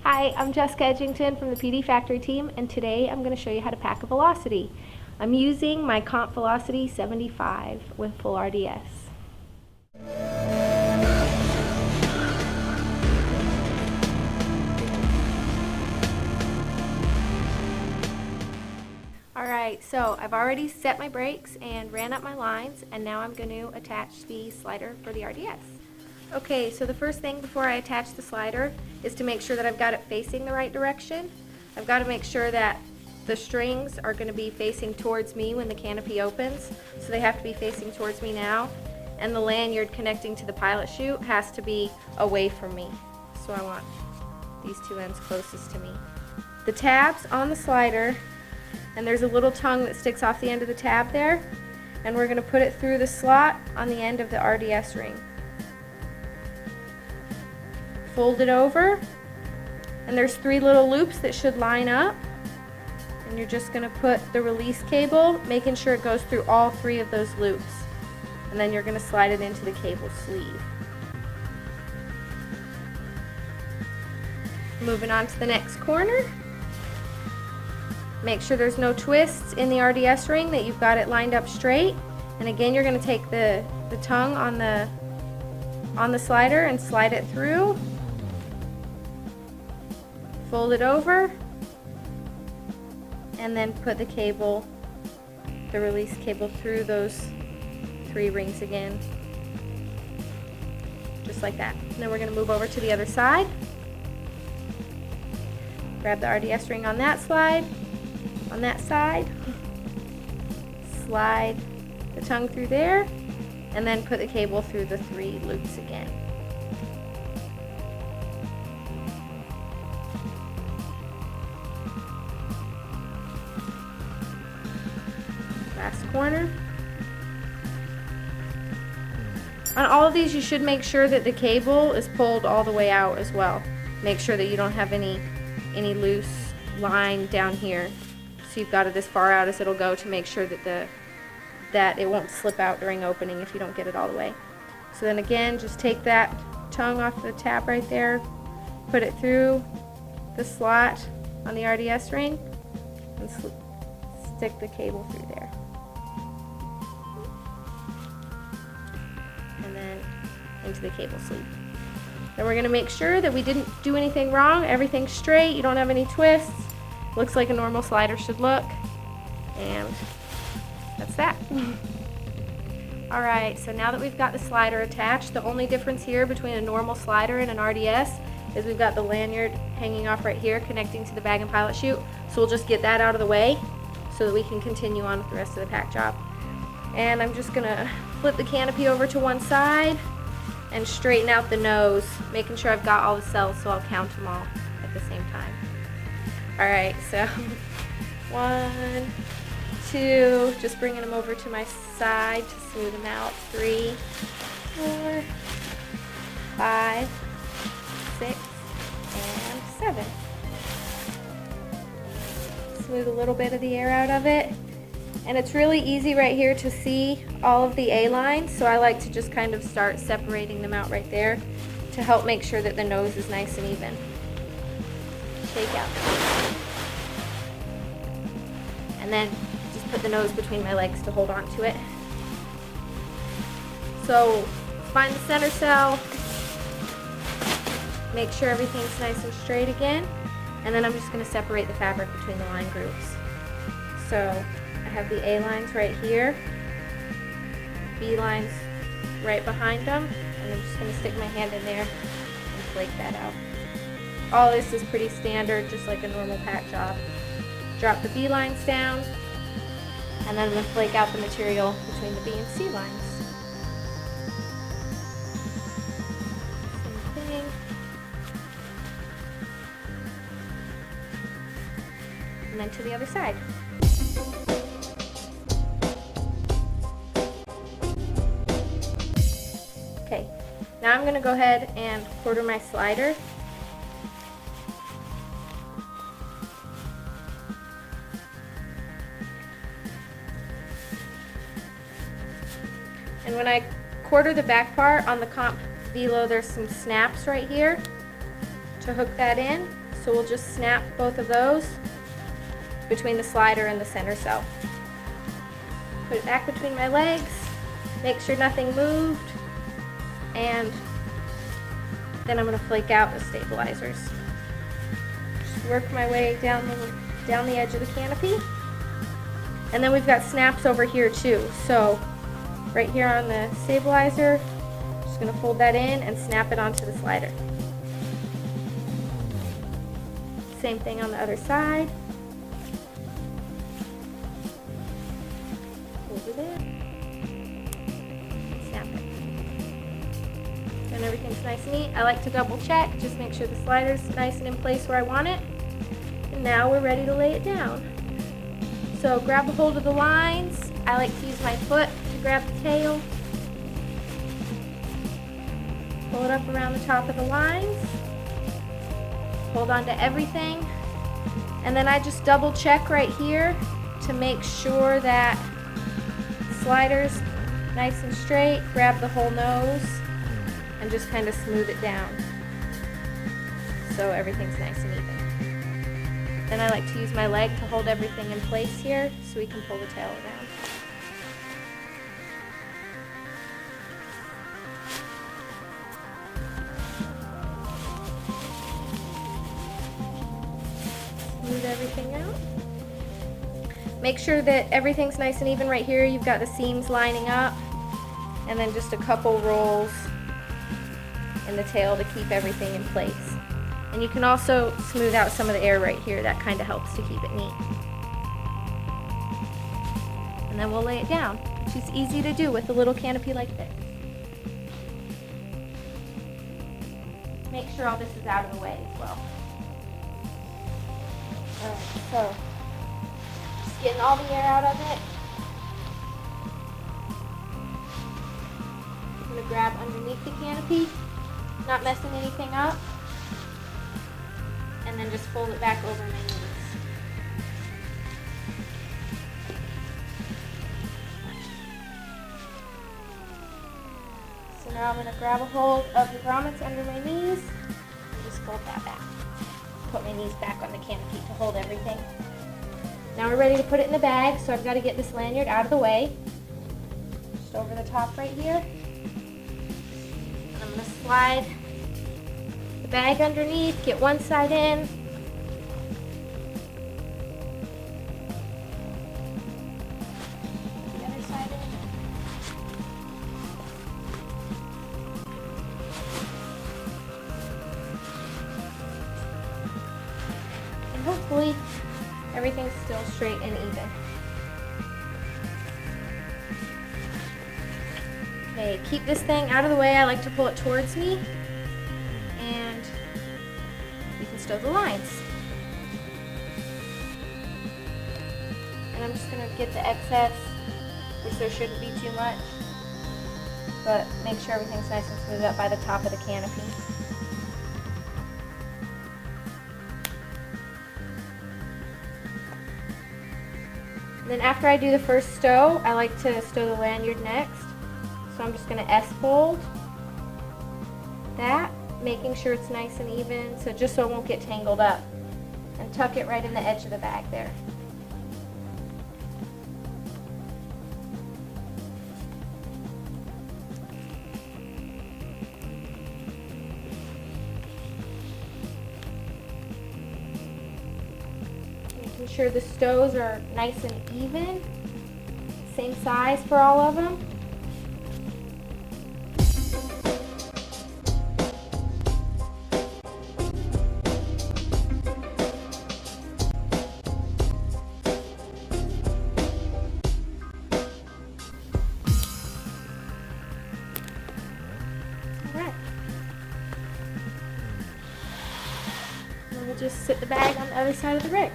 Hi, I'm Jessica Edgeington from the PD Factory team, and today I'm going to show you how to pack a velocity. I'm using my Comp Velocity 75 with full RDS. Alright, so I've already set my brakes and ran up my lines, and now I'm going to attach the slider for the RDS. Okay, so the first thing before I attach the slider is to make sure that I've got it facing the right direction. I've got to make sure that the strings are going to be facing towards me when the canopy opens, so they have to be facing towards me now, and the lanyard connecting to the pilot chute has to be away from me, so I want these two ends closest to me. The tabs on the slider, and there's a little tongue that sticks off the end of the tab there, and we're going to put it through the slot on the end of the RDS ring. Fold it over, and there's 3 little loops that should line up, and you're just going to put the release cable, making sure it goes through all 3 of those loops, and then you're going to slide it into the cable sleeve. Moving on to the next corner, make sure there's no twists in the RDS ring, that you've got it lined up straight, and again you're going to take the tongue on the slider and slide it through. Fold it over, and then put the cable, the release cable, through those 3 rings again, just like that. And then we're going to move over to the other side. Grab the RDS ring on that side, slide the tongue through there, and then put the cable through the 3 loops again. Last corner. On all of these, you should make sure that the cable is pulled all the way out as well. Make sure that you don't have any loose line down here. So you've got it as far out as it'll go to make sure that it won't slip out during opening if you don't get it all the way. So then again, just take that tongue off the tab right there, put it through the slot on the RDS ring, and stick the cable through there. And then into the cable sleeve. Then we're going to make sure that we didn't do anything wrong, everything's straight, you don't have any twists, looks like a normal slider should look, and that's that. Alright, so now that we've got the slider attached, the only difference here between a normal slider and an RDS is we've got the lanyard hanging off right here connecting to the bag and pilot chute, so we'll just get that out of the way so that we can continue on with the rest of the pack job. And I'm just going to flip the canopy over to one side and straighten out the nose, making sure I've got all the cells, so I'll count them all at the same time. Alright, so 1, 2, just bringing them over to my side to smooth them out. 3, 4, 5, 6, and 7. Smooth a little bit of the air out of it. And it's really easy right here to see all of the A-lines, so I like to just kind of start separating them out right there to help make sure that the nose is nice and even. Shake out. And then just put the nose between my legs to hold on to it. So find the center cell, make sure everything's nice and straight again, and then I'm just going to separate the fabric between the line groups. So I have the A lines right here, B lines right behind them, and I'm just going to stick my hand in there and flake that out. All this is pretty standard, just like a normal pack job. Drop the B lines down, and then I'm going to flake out the material between the B and C lines. Same thing. And then to the other side. Okay, now I'm going to go ahead and quarter my slider. And when I quarter the back part on the Comp Velo, there's some snaps right here to hook that in. So we'll just snap both of those between the slider and the center cell. Put it back between my legs, make sure nothing moved, and then I'm going to flake out the stabilizers. Just work my way down the edge of the canopy. And then we've got snaps over here too. So right here on the stabilizer, just going to fold that in and snap it onto the slider. Same thing on the other side. Over there. Snap it. And everything's nice and neat. I like to double check, just make sure the slider's nice and in place where I want it. And now we're ready to lay it down. So grab a hold of the lines. I like to use my foot to grab the tail. Pull it up around the top of the lines. Hold on to everything. And then I just double check right here to make sure that the slider's nice and straight. Grab the whole nose and just kind of smooth it down so everything's nice and even. Then I like to use my leg to hold everything in place here so we can pull the tail around. Smooth everything out. Make sure that everything's nice and even right here. You've got the seams lining up, and then just a couple rolls in the tail to keep everything in place. And you can also smooth out some of the air right here. That kind of helps to keep it neat. And then we'll lay it down, which is easy to do with a little canopy like this. Make sure all this is out of the way as well. Alright, so just getting all the air out of it. I'm going to grab underneath the canopy, not messing anything up, and then just fold it back over my knees. So now I'm going to grab a hold of the grommets under my knees and just fold that back. Put my knees back on the canopy to hold everything. Now we're ready to put it in the bag, so I've got to get this lanyard out of the way. Just over the top right here. I'm going to slide the bag underneath, get one side in. The other side in. And hopefully everything's still straight and even. Okay, keep this thing out of the way. I like to pull it towards me, and we can stow the lines. And I'm just going to get the excess, which there shouldn't be too much, but make sure everything's nice and smooth up by the top of the canopy. Then after I do the first stow, I like to stow the lanyard next. So I'm just going to S-fold that, making sure it's nice and even, so just so it won't get tangled up. And tuck it right in the edge of the bag there. Making sure the stows are nice and even, same size for all of them. Alright. And we'll just sit the bag on the other side of the rig.